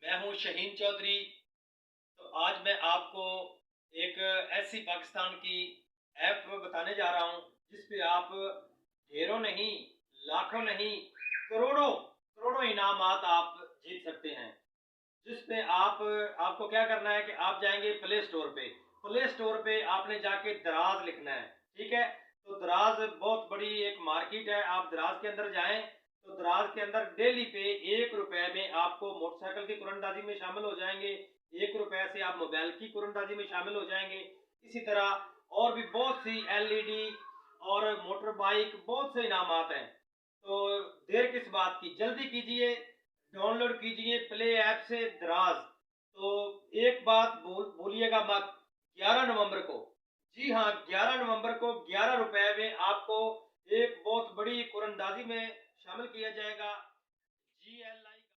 मैं हूं शहीन चौधरी। तो आज मैं आपको एक ऐसी पाकिस्तान की ऐप बताने जा रहा हूं जिस पे आप ढेरों नहीं, लाखों नहीं, करोड़ों करोड़ों इनामात आप जीत सकते हैं। जिस पे आपको क्या करना है कि आप जाएंगे प्ले स्टोर पे आपने जाके दराज लिखना है। ठीक है, तो दराज बहुत बड़ी एक मार्केट है। आप दराज के अंदर जाएं तो दराज के अंदर डेली पे 1 रुपए में आपको मोटरसाइकिल की कुरंदाजी में शामिल हो जाएंगे। 1 रुपए से आप मोबाइल की कुरंदाजी में शामिल हो जाएंगे। इसी तरह और भी बहुत सी एलईडी और मोटर बाइक बहुत से इनामात हैं। तो देर किस बात की, जल्दी कीजिए, डाउनलोड कीजिए प्ले ऐप से दराज। तो एक बात भूलिएगा मत, 11 नवंबर को, जी हाँ 11 नवंबर को 11 रुपए में आपको एक बहुत बड़ी कुरंदाजी में शामिल किया जाएगा।